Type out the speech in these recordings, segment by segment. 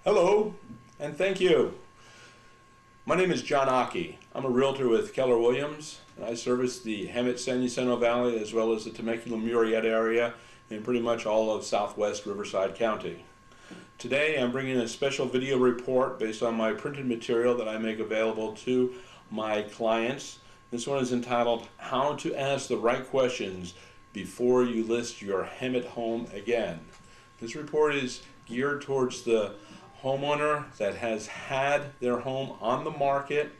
Hello, and thank you. My name is John Occhi. I'm a realtor with Keller Williams, and I service the Hemet San Valley as well as the Temecula Murrieta area and pretty much all of southwest Riverside County. Today I'm bringing a special video report based on my printed material that I make available to my clients. This one is entitled, How to Ask the Right Questions Before You List Your Hemet Home Again. This report is geared towards the homeowner that has had their home on the market,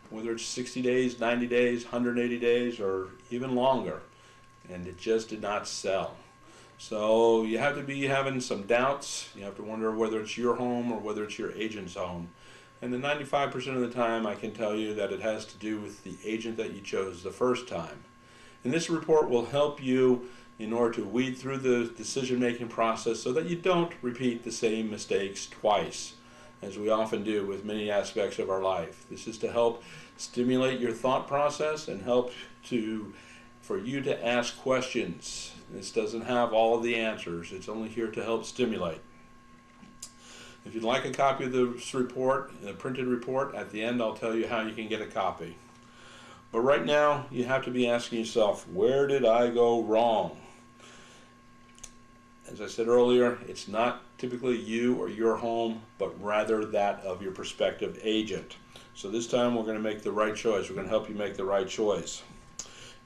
whether it's 60 days, 90 days, 180 days, or even longer, and it just did not sell. So you have to be having some doubts. You have to wonder whether it's your home or whether it's your agent's home. And the 95% of the time I can tell you that it has to do with the agent that you chose the first time. And this report will help you in order to weed through the decision-making process so that you don't repeat the same mistakes twice, as we often do with many aspects of our life. This is to help stimulate your thought process and help for you to ask questions. This doesn't have all of the answers. It's only here to help stimulate. If you'd like a copy of this report, the printed report, at the end I'll tell you how you can get a copy. But right now, you have to be asking yourself, where did I go wrong? As I said earlier, it's not typically you or your home, but rather that of your prospective agent. So this time we're going to make the right choice. We're going to help you make the right choice.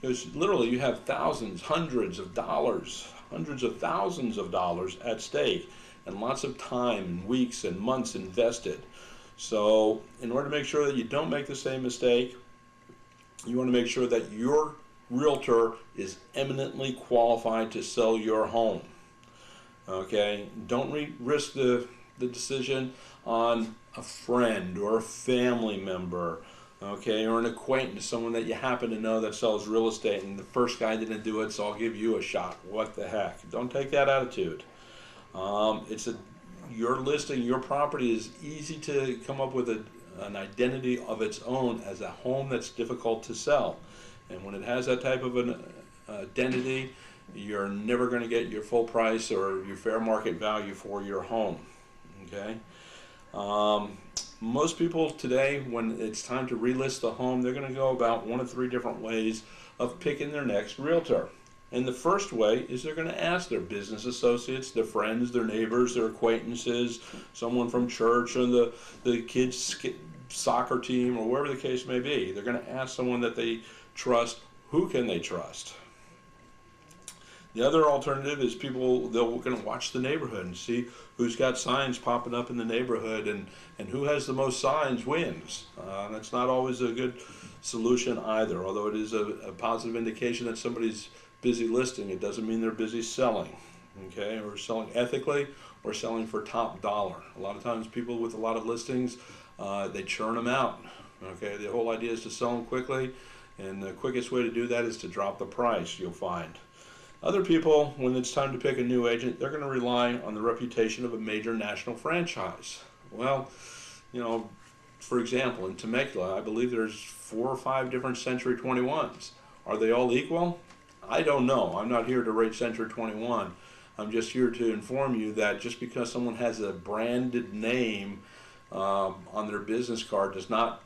Because literally you have thousands, hundreds of thousands of dollars at stake, and lots of time and weeks and months invested. So in order to make sure that you don't make the same mistake, you want to make sure that your realtor is eminently qualified to sell your home. Okay, don't risk the decision on a friend or a family member, okay, or an acquaintance, someone that you happen to know that sells real estate, and the first guy didn't do it, so I'll give you a shot. What the heck? Don't take that attitude. Your listing, your property is easy to come up with an identity of its own as a home that's difficult to sell. And when it has that type of an identity, you're never going to get your full price or your fair market value for your home. Okay. Most people today, when it's time to relist the home, they're going to go about one of three different ways of picking their next realtor. And the first way is they're going to ask their business associates, their friends, their neighbors, their acquaintances, someone from church or the kids' soccer team or wherever the case may be. They're going to ask someone that they trust. Who can they trust? The other alternative is they're going to watch the neighborhood and see who's got signs popping up in the neighborhood, and who has the most signs wins. That's not always a good solution either, although it is a positive indication that somebody's busy listing. It doesn't mean they're busy selling, okay, or selling ethically or selling for top dollar. A lot of times people with a lot of listings, they churn them out, okay. The whole idea is to sell them quickly, and the quickest way to do that is to drop the price, you'll find. Other people, when it's time to pick a new agent, they're going to rely on the reputation of a major national franchise. Well, for example, in Temecula, I believe there's 4 or 5 different Century 21s. Are they all equal? I don't know. I'm not here to rate Century 21. I'm just here to inform you that just because someone has a branded name on their business card does not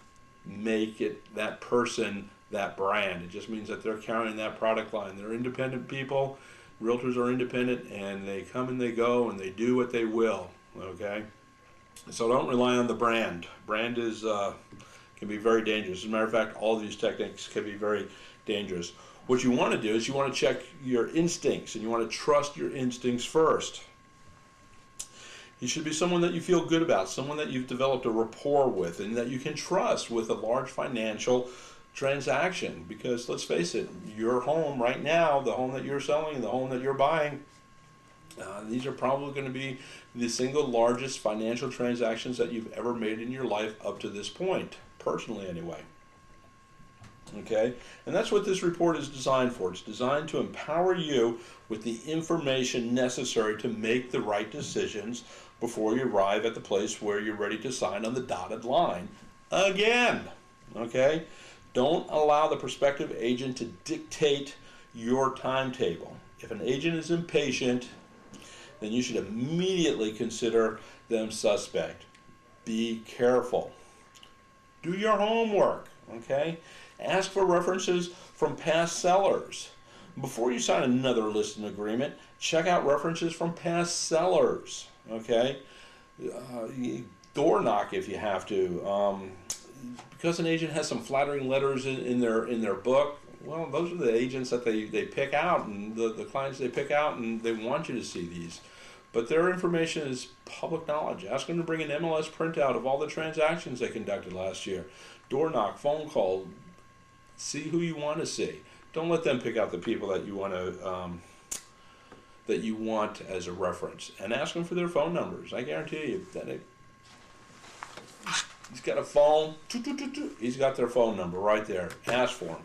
make it that person that brand. It just means that they're carrying that product line. They're independent people. Realtors are independent, and they come and they go, and they do what they will. Okay, so don't rely on the brand. Brand can be very dangerous. As a matter of fact, all of these techniques can be very dangerous. What you want to do is you want to check your instincts, and you want to trust your instincts first. You should be someone that you feel good about, someone that you've developed a rapport with, and that you can trust with a large financial transaction. Because let's face it, your home right now, the home that you're selling, the home that you're buying, these are probably going to be the single largest financial transactions that you've ever made in your life up to this point, personally anyway. Okay, and that's what this report is designed for. It's designed to empower you with the information necessary to make the right decisions before you arrive at the place where you're ready to sign on the dotted line again. Okay, don't allow the prospective agent to dictate your timetable. If an agent is impatient, then you should immediately consider them suspect. Be careful. Do your homework, okay? Ask for references from past sellers. Before you sign another listing agreement, check out references from past sellers, okay? Door knock if you have to. Because an agent has some flattering letters in their book, well, those are the agents that they pick out, and the clients they pick out, and they want you to see these. But their information is public knowledge. Ask them to bring an MLS printout of all the transactions they conducted last year. Door knock, phone call, see who you want to see. Don't let them pick out the people that you want as a reference, and ask them for their phone numbers. I guarantee you that he's got a phone. He's got their phone number right there. Ask for them.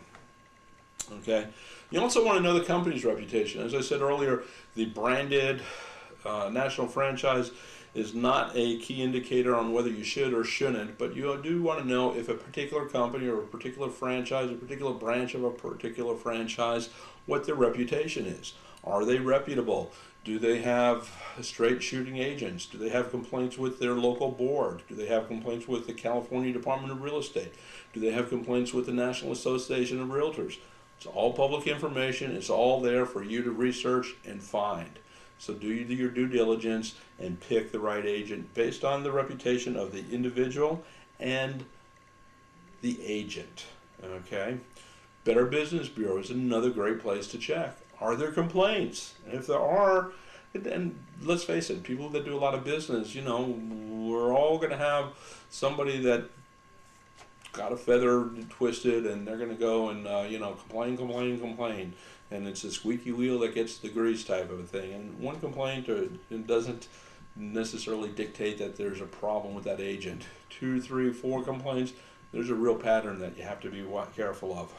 Okay. You also want to know the company's reputation. As I said earlier, the branded national franchise is not a key indicator on whether you should or shouldn't, but you do want to know if a particular company or a particular franchise, a particular branch of a particular franchise, what their reputation is. Are they reputable? Do they have straight shooting agents? Do they have complaints with their local board? Do they have complaints with the California Department of Real Estate? Do they have complaints with the National Association of Realtors? It's all public information. It's all there for you to research and find. So do your due diligence and pick the right agent based on the reputation of the individual and the agent. Okay? Better Business Bureau is another great place to check. Are there complaints? And if there are, and let's face it, people that do a lot of business, we're all going to have somebody that got a feather twisted, and they're going to go and complain, and it's a squeaky wheel that gets the grease type of a thing. And one complaint it doesn't necessarily dictate that there's a problem with that agent. 2, 3, 4 complaints, there's a real pattern that you have to be careful of.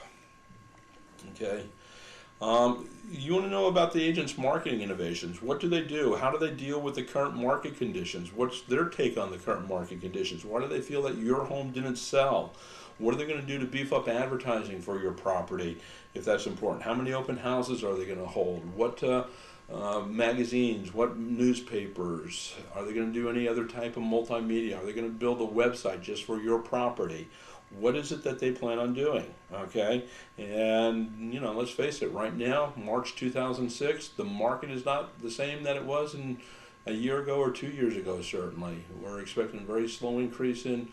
Okay. You want to know about the agent's marketing innovations. What do they do? How do they deal with the current market conditions? What's their take on the current market conditions? Why do they feel that your home didn't sell? What are they going to do to beef up advertising for your property, if that's important? How many open houses are they going to hold? What magazines, what newspapers? Are they going to do any other type of multimedia? Are they going to build a website just for your property? What is it that they plan on doing? Okay, and let's face it, right now, March 2006, the market is not the same that it was in a year ago or 2 years ago, certainly. We're expecting a very slow increase in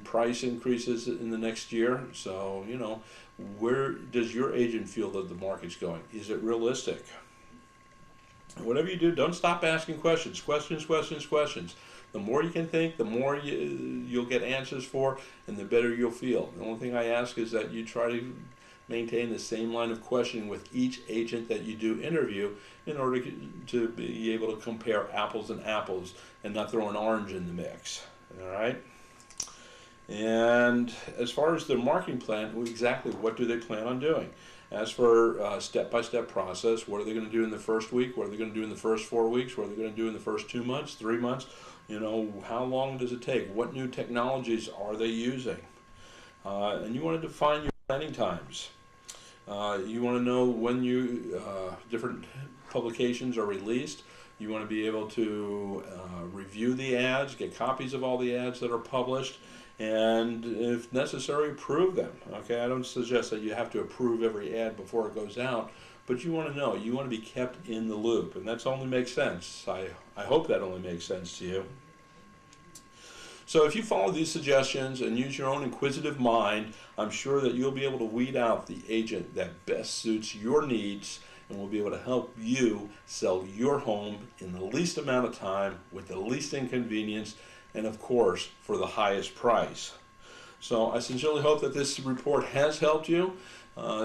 price increases in the next year. So, where does your agent feel that the market's going? Is it realistic? Whatever you do, don't stop asking questions. Questions. The more you can think, the more you'll get answers for, and the better you'll feel. The only thing I ask is that you try to maintain the same line of questioning with each agent that you do interview in order to be able to compare apples and apples and not throw an orange in the mix. All right? And as far as their marketing plan, exactly what do they plan on doing? As for step-by-step process, what are they going to do in the first week? What are they going to do in the first 4 weeks? What are they going to do in the first 2 months, 3 months? How long does it take? What new technologies are they using? And you want to define your planning times. You want to know when different publications are released. You want to be able to review the ads, get copies of all the ads that are published, and if necessary, approve them. Okay, I don't suggest that you have to approve every ad before it goes out, but you want to know. You want to be kept in the loop, and that only makes sense. I hope that only makes sense to you. So if you follow these suggestions and use your own inquisitive mind, I'm sure that you'll be able to weed out the agent that best suits your needs and will be able to help you sell your home in the least amount of time with the least inconvenience and, of course, for the highest price. So I sincerely hope that this report has helped you,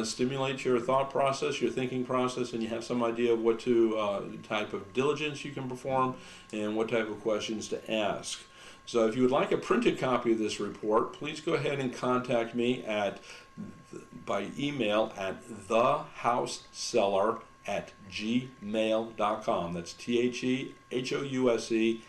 stimulate your thought process, your thinking process, and you have some idea of what type of diligence you can perform and what type of questions to ask. So if you would like a printed copy of this report, please go ahead and contact me by email at thehouseseller@gmail.com. That's THEHOUSESELLER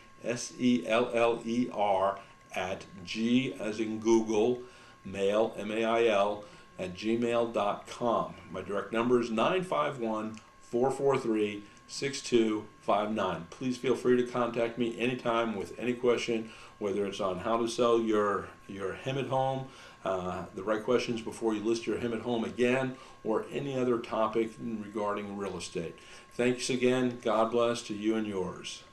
@G as in Google, mail, MAIL, @gmail.com. My direct number is 951-443-6693. 6259. Please feel free to contact me anytime with any question, whether it's on how to sell your Hemet home, the right questions before you list your Hemet home again, or any other topic regarding real estate. Thanks again. God bless to you and yours.